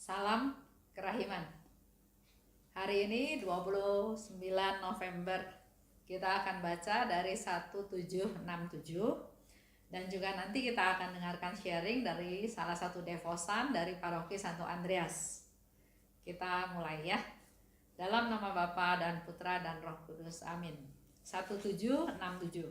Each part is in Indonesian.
Salam kerahiman. Hari ini 29 November kita akan baca dari 1767 dan juga nanti kita akan dengarkan sharing dari salah satu devosan dari Paroki Santo Andreas. Kita mulai ya. Dalam nama Bapa dan Putra dan Roh Kudus. Amin. 1767.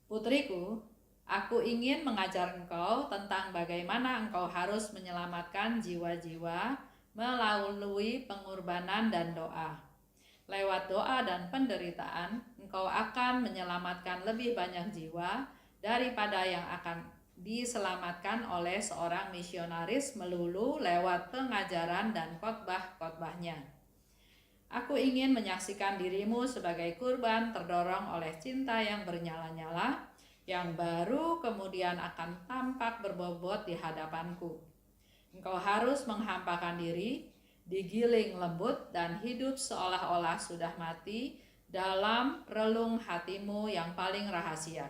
Putriku, aku ingin mengajar engkau tentang bagaimana engkau harus menyelamatkan jiwa-jiwa melalui pengorbanan dan doa. Lewat doa dan penderitaan, engkau akan menyelamatkan lebih banyak jiwa daripada yang akan diselamatkan oleh seorang misionaris melulu lewat pengajaran dan khotbah-khotbahnya. Aku ingin menyaksikan dirimu sebagai kurban terdorong oleh cinta yang bernyala-nyala, yang baru kemudian akan tampak berbobot di hadapanku. Engkau harus menghampakan diri, digiling lembut, dan hidup seolah-olah sudah mati dalam relung hatimu yang paling rahasia.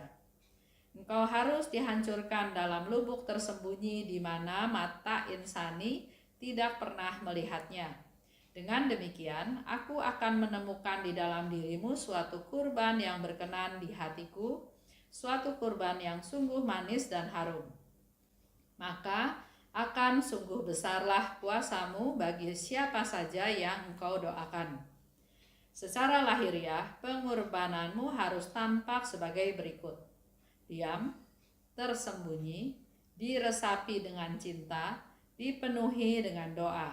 Engkau harus dihancurkan dalam lubuk tersembunyi di mana mata insani tidak pernah melihatnya. Dengan demikian, aku akan menemukan di dalam dirimu suatu kurban yang berkenan di hatiku, suatu kurban yang sungguh manis dan harum. Maka akan sungguh besarlah kuasamu bagi siapa saja yang engkau doakan. Secara lahiriah, pengorbananmu harus tampak sebagai berikut: diam, tersembunyi, diresapi dengan cinta, dipenuhi dengan doa.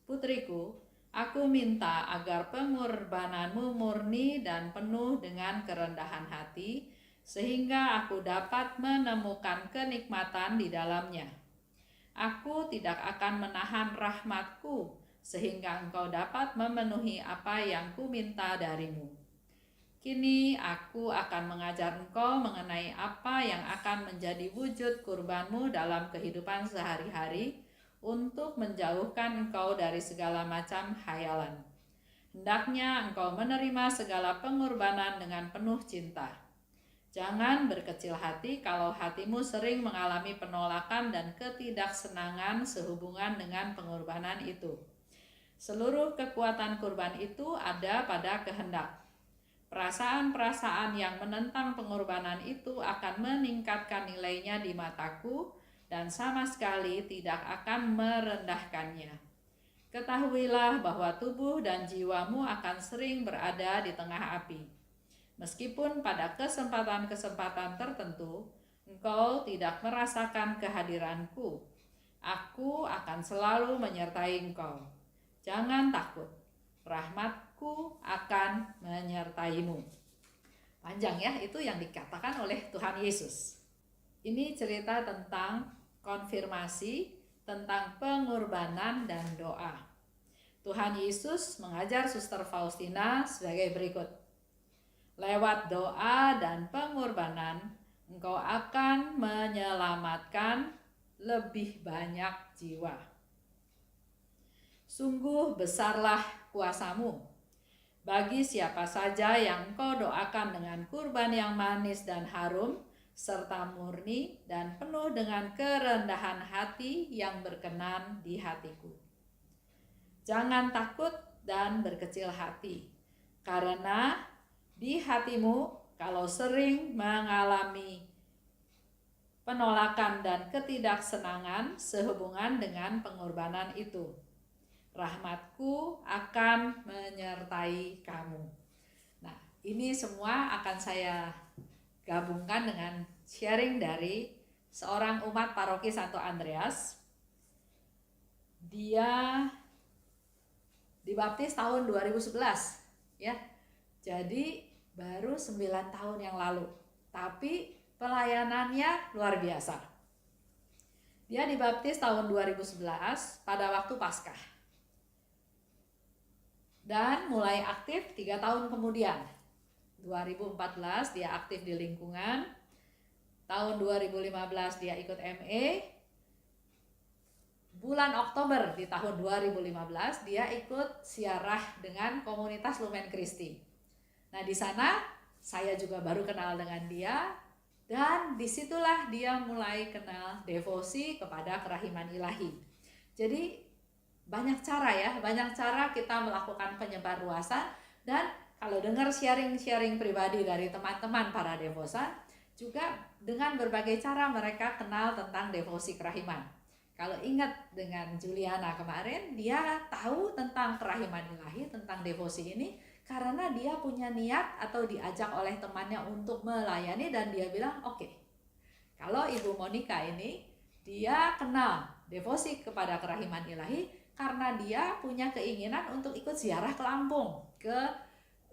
Putriku, aku minta agar pengorbananmu murni dan penuh dengan kerendahan hati, sehingga aku dapat menemukan kenikmatan di dalamnya. Aku tidak akan menahan rahmatku, sehingga engkau dapat memenuhi apa yang kuminta darimu. Kini aku akan mengajar engkau mengenai apa yang akan menjadi wujud kurbanmu dalam kehidupan sehari-hari, untuk menjauhkan engkau dari segala macam khayalan. Hendaknya engkau menerima segala pengorbanan dengan penuh cinta. Jangan berkecil hati kalau hatimu sering mengalami penolakan dan ketidaksenangan sehubungan dengan pengorbanan itu. Seluruh kekuatan kurban itu ada pada kehendak. Perasaan-perasaan yang menentang pengorbanan itu akan meningkatkan nilainya di mataku dan sama sekali tidak akan merendahkannya. Ketahuilah bahwa tubuh dan jiwamu akan sering berada di tengah api. Meskipun pada kesempatan-kesempatan tertentu engkau tidak merasakan kehadiranku, aku akan selalu menyertai engkau. Jangan takut, rahmatku akan menyertaimu. Panjang ya, itu yang dikatakan oleh Tuhan Yesus. Ini cerita tentang konfirmasi, tentang pengorbanan dan doa. Tuhan Yesus mengajar Suster Faustina sebagai berikut: lewat doa dan pengorbanan, engkau akan menyelamatkan lebih banyak jiwa. Sungguh besarlah kuasamu bagi siapa saja yang engkau doakan dengan kurban yang manis dan harum, serta murni dan penuh dengan kerendahan hati yang berkenan di hatiku. Jangan takut dan berkecil hati, karena di hatimu kalau sering mengalami penolakan dan ketidaksenangan sehubungan dengan pengorbanan itu, rahmatku akan menyertai kamu. Nah, ini semua akan saya gabungkan dengan sharing dari seorang umat Paroki Santo Andreas. Dia dibaptis tahun 2011 ya. Jadi baru 9 tahun yang lalu, tapi pelayanannya luar biasa. Dia dibaptis tahun 2011 pada waktu Paskah. Dan mulai aktif 3 tahun kemudian. 2014 dia aktif di lingkungan. Tahun 2015 dia ikut ME. Bulan Oktober di tahun 2015 dia ikut siarah dengan komunitas Lumen Christi. Nah, di sana saya juga baru kenal dengan dia, dan disitulah dia mulai kenal devosi kepada kerahiman ilahi. Jadi banyak cara ya, banyak cara kita melakukan penyebarluasan. Dan kalau dengar sharing-sharing pribadi dari teman-teman para devosan, juga dengan berbagai cara mereka kenal tentang devosi kerahiman. Kalau ingat dengan Juliana kemarin, dia tahu tentang kerahiman ilahi, tentang devosi ini, karena dia punya niat atau diajak oleh temannya untuk melayani, dan dia bilang oke. Kalau Ibu Monica ini, dia kenal devosi kepada kerahiman ilahi karena dia punya keinginan untuk ikut ziarah ke Lampung, ke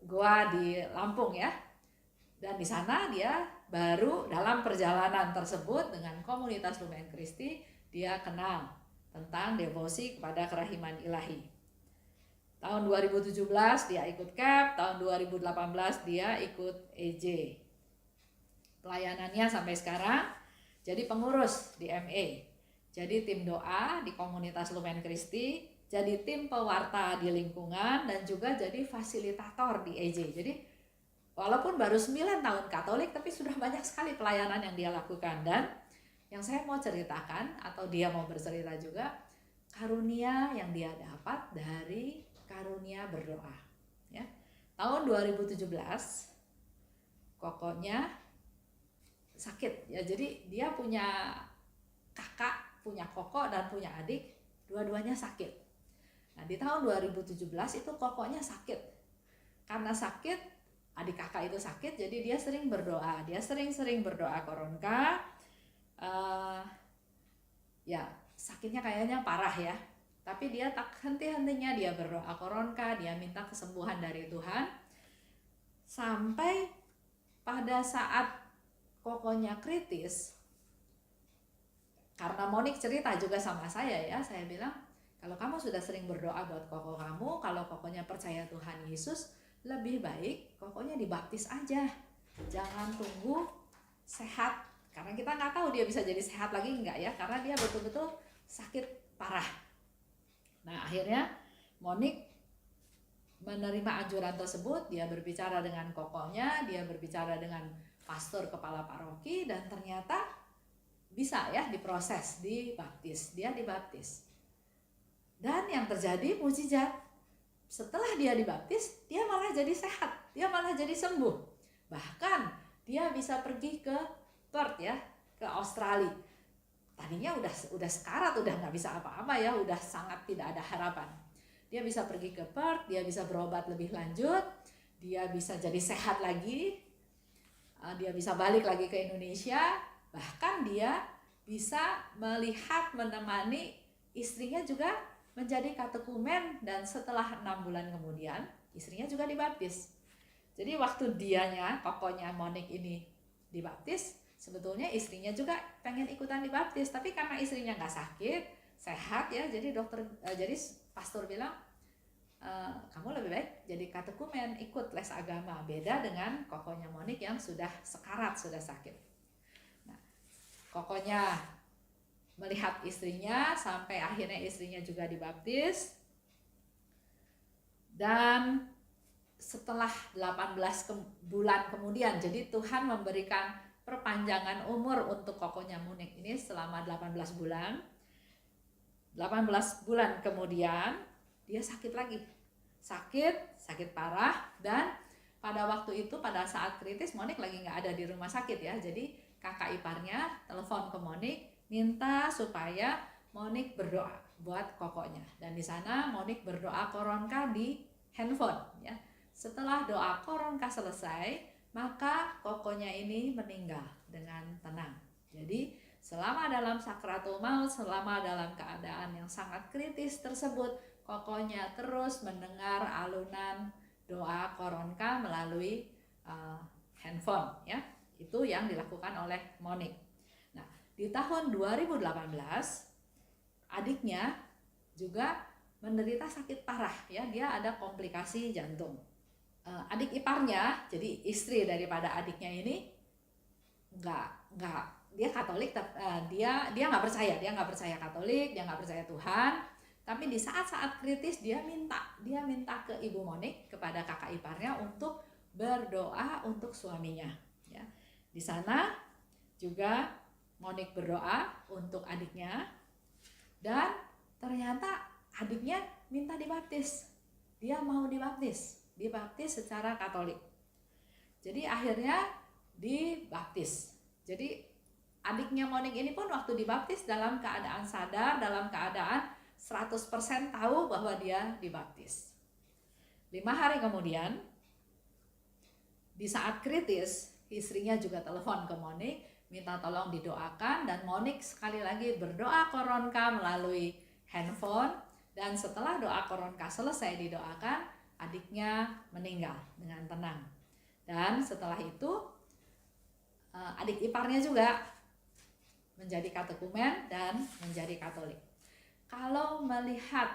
goa di Lampung ya. Dan di sana dia baru dalam perjalanan tersebut dengan komunitas Lumen Christi, dia kenal tentang devosi kepada kerahiman ilahi. Tahun 2017 dia ikut CAP, tahun 2018 dia ikut EJ. Pelayanannya sampai sekarang jadi pengurus di MA, jadi tim doa di komunitas Lumen Christi, jadi tim pewarta di lingkungan, dan juga jadi fasilitator di EJ. Jadi walaupun baru 9 tahun Katolik, tapi sudah banyak sekali pelayanan yang dia lakukan. Dan yang saya mau ceritakan, atau dia mau bercerita juga, karunia yang dia dapat dari karunia berdoa ya. Tahun 2017 kokonya sakit ya, jadi dia punya kakak, punya koko dan punya adik, dua-duanya sakit. Nah di tahun 2017 itu kokonya sakit. Karena sakit, adik kakak itu sakit, jadi dia sering berdoa, dia sering-sering berdoa koronka. Ya sakitnya kayaknya parah ya, tapi dia tak henti-hentinya dia berdoa koronka, dia minta kesembuhan dari Tuhan. Sampai pada saat kokonya kritis, karena Monik cerita juga sama saya ya, saya bilang kalau kamu sudah sering berdoa buat koko kamu, kalau kokonya percaya Tuhan Yesus, lebih baik kokonya dibaptis aja, jangan tunggu sehat, karena kita nggak tahu dia bisa jadi sehat lagi enggak ya, karena dia betul-betul sakit parah. Nah akhirnya Monik menerima anjuran tersebut, dia berbicara dengan kokonya, dia berbicara dengan pastor kepala paroki, dan ternyata bisa ya diproses, dibaptis, dia dibaptis. Dan yang terjadi mukjizat, setelah dia dibaptis, dia malah jadi sehat, dia malah jadi sembuh. Bahkan dia bisa pergi ke Perth ya, ke Australia. Tadinya udah sekarat, udah nggak bisa apa-apa ya, udah sangat tidak ada harapan. Dia bisa pergi ke Perth, dia bisa berobat lebih lanjut, dia bisa jadi sehat lagi, dia bisa balik lagi ke Indonesia, bahkan dia bisa melihat, menemani istrinya juga menjadi katekumen, dan setelah 6 bulan kemudian istrinya juga dibaptis. Jadi waktu dianya, kokonya Monik ini dibaptis, sebetulnya istrinya juga pengen ikutan dibaptis, tapi karena istrinya nggak sakit, sehat ya, jadi jadi pastor bilang, kamu lebih baik jadi katekumen, ikut les agama. Beda dengan kokonya Monik yang sudah sekarat, sudah sakit. Nah, kokonya melihat istrinya sampai akhirnya istrinya juga dibaptis. Dan setelah 18 bulan kemudian, jadi Tuhan memberikan perpanjangan umur untuk kokonya Monik ini selama 18 bulan. 18 bulan kemudian dia sakit lagi, sakit parah. Dan pada waktu itu, pada saat kritis, Monik lagi nggak ada di rumah sakit ya, jadi kakak iparnya telepon ke Monik, minta supaya Monik berdoa buat kokonya. Dan di sana Monik berdoa koronka di handphone ya. Setelah doa koronka selesai, maka kokonya ini meninggal dengan tenang. Jadi selama dalam sakratul maut, selama dalam keadaan yang sangat kritis tersebut, kokonya terus mendengar alunan doa koronka melalui handphone ya. Itu yang dilakukan oleh Monik. Nah, di tahun 2018 adiknya juga menderita sakit parah ya, dia ada komplikasi jantung. Adik iparnya, jadi istri daripada adiknya ini, dia Katolik, dia nggak percaya Katolik, dia nggak percaya Tuhan. Tapi di saat-saat kritis dia minta ke Ibu Monik, kepada kakak iparnya, untuk berdoa untuk suaminya ya. Di sana juga Monik berdoa untuk adiknya, dan ternyata adiknya minta dibaptis. Dia mau dibaptis secara Katolik. Jadi akhirnya dibaptis. Jadi adiknya Monik ini pun waktu dibaptis dalam keadaan sadar, dalam keadaan 100% tahu bahwa dia dibaptis. 5 hari kemudian, di saat kritis, istrinya juga telepon ke Monik, minta tolong didoakan, dan Monik sekali lagi berdoa koronka melalui handphone, dan setelah doa koronka selesai didoakan, adiknya meninggal dengan tenang. Dan setelah itu adik iparnya juga menjadi katekumen dan menjadi Katolik. Kalau melihat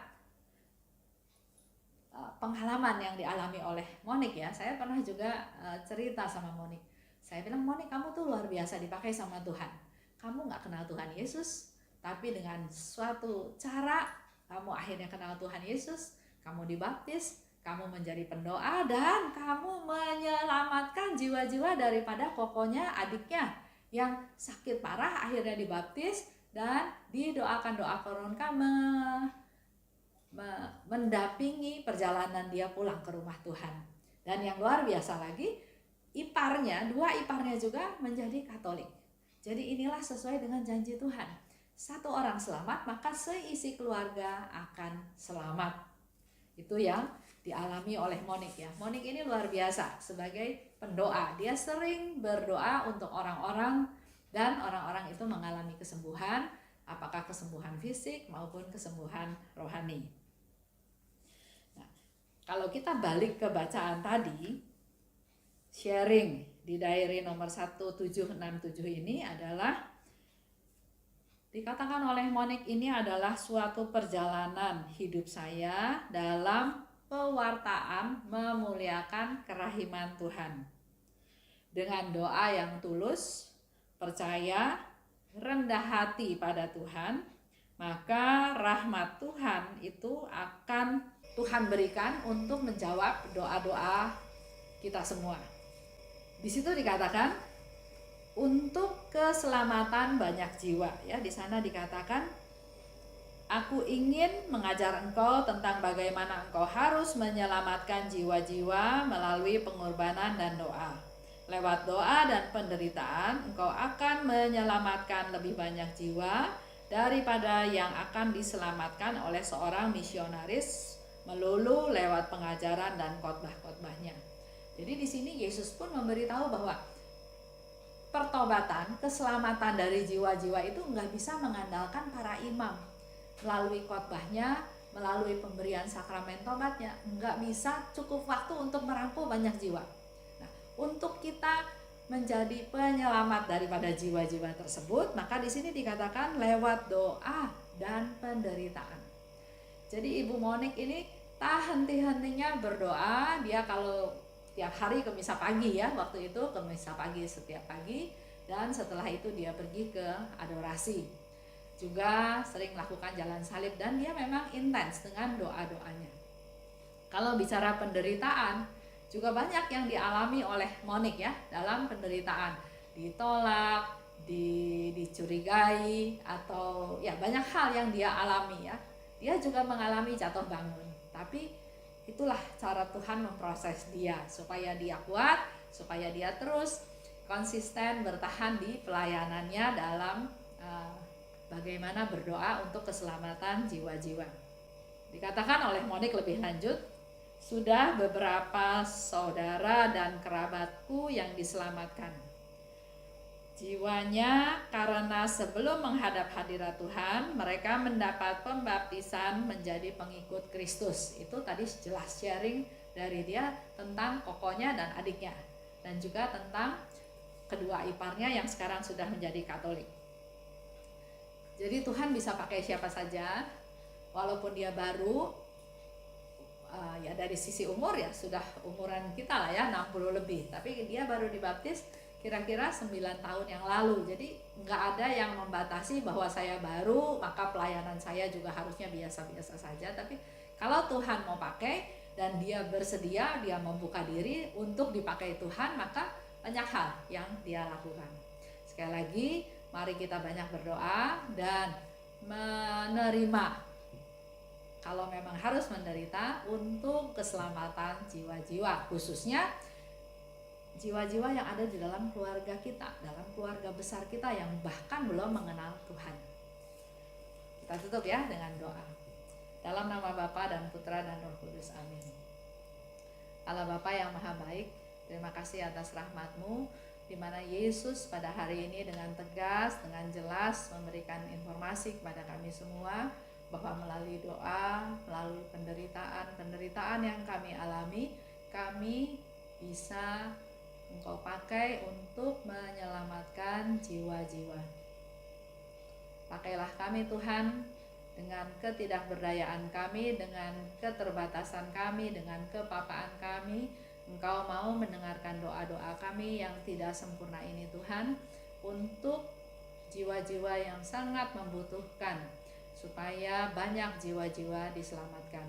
pengalaman yang dialami oleh Monik ya, saya pernah juga cerita sama Monik. Saya bilang, Monik, kamu tuh luar biasa dipakai sama Tuhan. Kamu gak kenal Tuhan Yesus, tapi dengan suatu cara kamu akhirnya kenal Tuhan Yesus, kamu dibaptis, kamu menjadi pendoa, dan kamu menyelamatkan jiwa-jiwa daripada kokonya adiknya yang sakit parah, akhirnya dibaptis dan didoakan doa koronka mendampingi perjalanan dia pulang ke rumah Tuhan. Dan yang luar biasa lagi, dua iparnya juga menjadi Katolik. Jadi inilah sesuai dengan janji Tuhan. Satu orang selamat, maka seisi keluarga akan selamat. Itu yang dialami oleh Monik ya. Monik ini luar biasa sebagai pendoa. Dia sering berdoa untuk orang-orang, dan orang-orang itu mengalami kesembuhan, apakah kesembuhan fisik maupun kesembuhan rohani. Nah, kalau kita balik ke bacaan tadi, sharing di diary nomor 1767 ini adalah dikatakan oleh Monik, ini adalah suatu perjalanan hidup saya dalam pewartaan memuliakan kerahiman Tuhan. Dengan doa yang tulus, percaya, rendah hati pada Tuhan, maka rahmat Tuhan itu akan Tuhan berikan untuk menjawab doa-doa kita semua. Di situ dikatakan untuk keselamatan banyak jiwa ya. Di sana dikatakan, aku ingin mengajar engkau tentang bagaimana engkau harus menyelamatkan jiwa-jiwa melalui pengorbanan dan doa. Lewat doa dan penderitaan, engkau akan menyelamatkan lebih banyak jiwa daripada yang akan diselamatkan oleh seorang misionaris melulu lewat pengajaran dan khotbah-khotbahnya. Jadi di sini Yesus pun memberitahu bahwa pertobatan, keselamatan dari jiwa-jiwa itu nggak bisa mengandalkan para imam melalui khotbahnya, melalui pemberian sakramen tobatnya. Nggak bisa cukup waktu untuk merangkul banyak jiwa. Nah, untuk kita menjadi penyelamat daripada jiwa-jiwa tersebut, maka di sini dikatakan lewat doa dan penderitaan. Jadi Ibu Monik ini tak henti-hentinya berdoa. Dia kalau tiap hari ke misa pagi ya, waktu itu ke misa pagi setiap pagi, dan setelah itu dia pergi ke adorasi. Juga sering melakukan jalan salib, dan dia memang intens dengan doa-doanya. Kalau bicara penderitaan, juga banyak yang dialami oleh Monik ya dalam penderitaan. Ditolak, dicurigai, atau ya banyak hal yang dia alami ya. Dia juga mengalami jatuh bangun, tapi itulah cara Tuhan memproses dia supaya dia kuat, supaya dia terus konsisten bertahan di pelayanannya dalam bagaimana berdoa untuk keselamatan jiwa-jiwa. Dikatakan oleh Monik lebih lanjut, sudah beberapa saudara dan kerabatku yang diselamatkan jiwanya karena sebelum menghadap hadirat Tuhan mereka mendapat pembaptisan menjadi pengikut Kristus. Itu tadi jelas sharing dari dia tentang kokonya dan adiknya, dan juga tentang kedua iparnya yang sekarang sudah menjadi Katolik. Jadi Tuhan bisa pakai siapa saja, walaupun dia baru ya dari sisi umur ya sudah umuran kita lah ya, 60 lebih, tapi dia baru dibaptis kira-kira 9 tahun yang lalu. Jadi nggak ada yang membatasi bahwa saya baru maka pelayanan saya juga harusnya biasa-biasa saja. Tapi kalau Tuhan mau pakai dan dia bersedia, dia membuka diri untuk dipakai Tuhan, maka banyak hal yang dia lakukan. Sekali lagi, mari kita banyak berdoa dan menerima kalau memang harus menderita untuk keselamatan jiwa-jiwa, khususnya jiwa-jiwa yang ada di dalam keluarga kita, dalam keluarga besar kita yang bahkan belum mengenal Tuhan. Kita tutup ya dengan doa. Dalam nama Bapa dan Putra dan Roh Kudus, amin. Allah Bapa yang Maha Baik, terima kasih atas rahmat-Mu, di mana Yesus pada hari ini dengan tegas, dengan jelas memberikan informasi kepada kami semua bahwa melalui doa, melalui penderitaan yang kami alami, kami bisa Engkau pakai untuk menyelamatkan jiwa-jiwa. Pakailah kami Tuhan, dengan ketidakberdayaan kami, dengan keterbatasan kami, dengan kepapaan kami, Engkau mau mendengarkan doa-doa kami yang tidak sempurna ini Tuhan, untuk jiwa-jiwa yang sangat membutuhkan, supaya banyak jiwa-jiwa diselamatkan.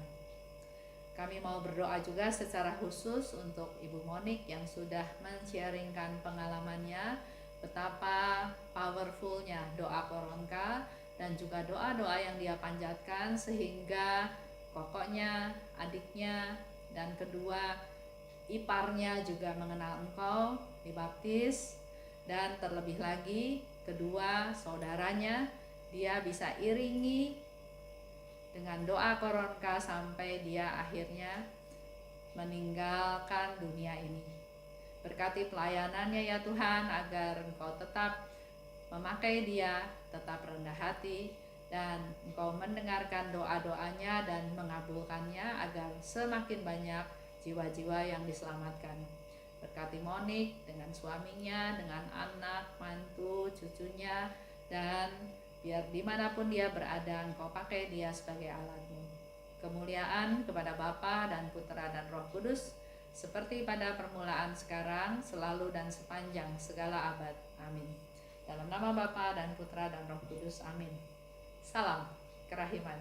Kami mau berdoa juga secara khusus untuk Ibu Monik yang sudah men-sharingkan pengalamannya, betapa powerfulnya doa Koronka, dan juga doa-doa yang dia panjatkan sehingga kokoknya, adiknya, dan kedua iparnya juga mengenal Engkau, dibaptis, dan terlebih lagi kedua saudaranya dia bisa iringi dengan doa Koronka sampai dia akhirnya meninggalkan dunia ini. Berkati pelayanannya ya Tuhan, agar Engkau tetap memakai dia, tetap rendah hati, dan Engkau mendengarkan doa-doanya dan mengabulkannya agar semakin banyak jiwa-jiwa yang diselamatkan. Berkati Monik dengan suaminya, dengan anak, mantu, cucunya, dan biar dimanapun dia berada, Engkau pakai dia sebagai alat-Mu. Kemuliaan kepada Bapa dan Putra dan Roh Kudus, seperti pada permulaan sekarang, selalu dan sepanjang segala abad. Amin. Dalam nama Bapa dan Putra dan Roh Kudus. Amin. Salam kerahiman.